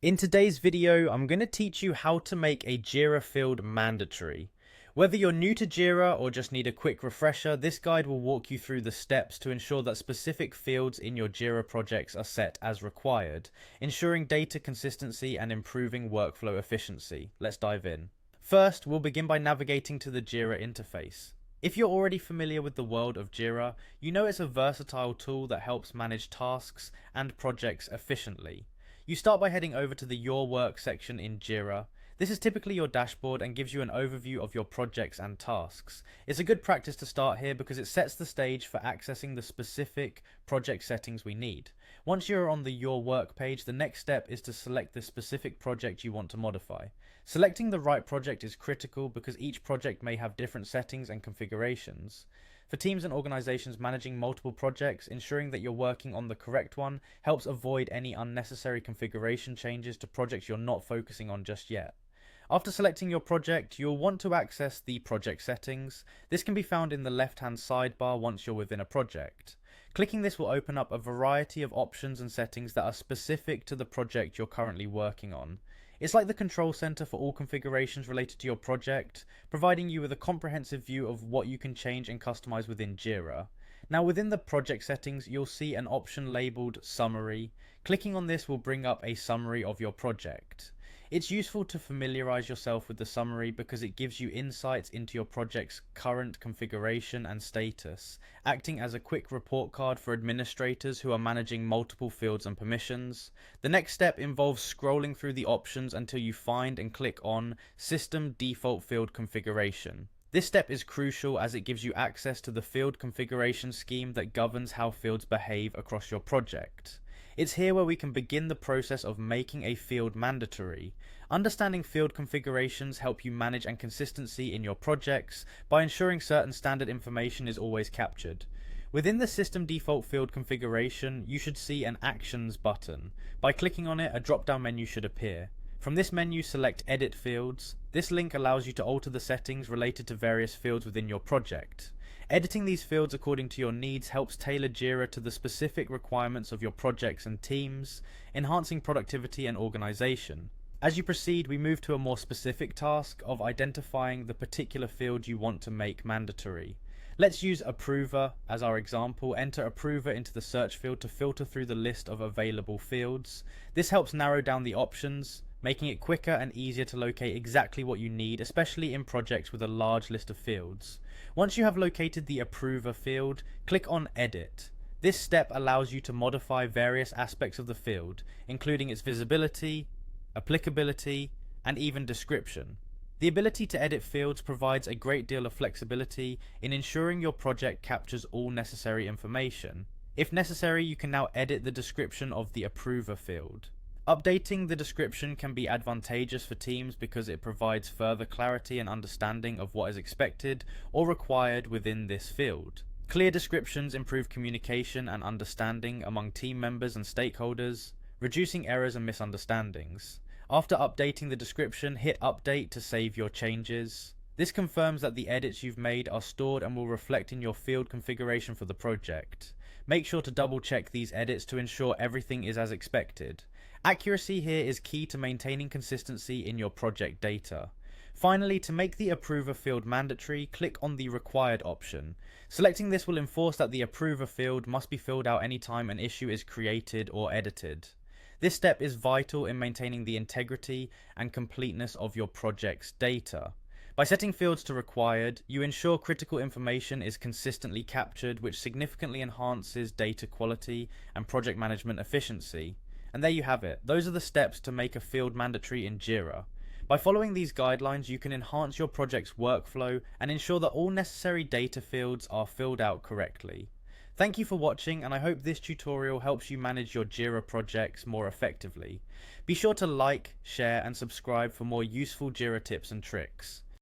In today's video, I'm going to teach you how to make a Jira field mandatory. Whether you're new to Jira or just need a quick refresher, this guide will walk you through the steps to ensure that specific fields in your Jira projects are set as required, ensuring data consistency and improving workflow efficiency. Let's dive in. First, we'll begin by navigating to the Jira interface. If you're already familiar with the world of Jira, you know it's a versatile tool that helps manage tasks and projects efficiently. You start by heading over to the Your Work section in Jira. This is typically your dashboard and gives you an overview of your projects and tasks. It's a good practice to start here because it sets the stage for accessing the specific project settings we need. Once you're on the Your Work page, the next step is to select the specific project you want to modify. Selecting the right project is critical because each project may have different settings and configurations. For teams and organizations managing multiple projects, ensuring that you're working on the correct one helps avoid any unnecessary configuration changes to projects you're not focusing on just yet. After selecting your project, you'll want to access the project settings. This can be found in the left-hand sidebar once you're within a project. Clicking this will open up a variety of options and settings that are specific to the project you're currently working on. It's like the control center for all configurations related to your project, providing you with a comprehensive view of what you can change and customize within Jira. Now within the project settings, you'll see an option labeled Summary. Clicking on this will bring up a summary of your project. It's useful to familiarize yourself with the summary because it gives you insights into your project's current configuration and status, acting as a quick report card for administrators who are managing multiple fields and permissions. The next step involves scrolling through the options until you find and click on System Default Field Configuration. This step is crucial as it gives you access to the field configuration scheme that governs how fields behave across your project. It's here where we can begin the process of making a field mandatory. Understanding field configurations help you manage and consistency in your projects by ensuring certain standard information is always captured. Within the system default field configuration, you should see an Actions button. By clicking on it, a drop-down menu should appear. From this menu, select Edit Fields. This link allows you to alter the settings related to various fields within your project. Editing these fields according to your needs helps tailor Jira to the specific requirements of your projects and teams, enhancing productivity and organization. As you proceed, we move to a more specific task of identifying the particular field you want to make mandatory. Let's use Approver as our example. Enter Approver into the search field to filter through the list of available fields. This helps narrow down the options, making it quicker and easier to locate exactly what you need, especially in projects with a large list of fields. Once you have located the Approver field, click on Edit. This step allows you to modify various aspects of the field, including its visibility, applicability, and even description. The ability to edit fields provides a great deal of flexibility in ensuring your project captures all necessary information. If necessary, you can now edit the description of the Approver field. Updating the description can be advantageous for teams because it provides further clarity and understanding of what is expected or required within this field. Clear descriptions improve communication and understanding among team members and stakeholders, reducing errors and misunderstandings. After updating the description, hit Update to save your changes. This confirms that the edits you've made are stored and will reflect in your field configuration for the project. Make sure to double check these edits to ensure everything is as expected. Accuracy here is key to maintaining consistency in your project data. Finally, to make the Approver field mandatory, click on the Required option. Selecting this will enforce that the Approver field must be filled out anytime an issue is created or edited. This step is vital in maintaining the integrity and completeness of your project's data. By setting fields to required, you ensure critical information is consistently captured, which significantly enhances data quality and project management efficiency. And there you have it. Those are the steps to make a field mandatory in Jira. By following these guidelines, you can enhance your project's workflow and ensure that all necessary data fields are filled out correctly. Thank you for watching, and I hope this tutorial helps you manage your Jira projects more effectively. Be sure to like, share, and subscribe for more useful Jira tips and tricks.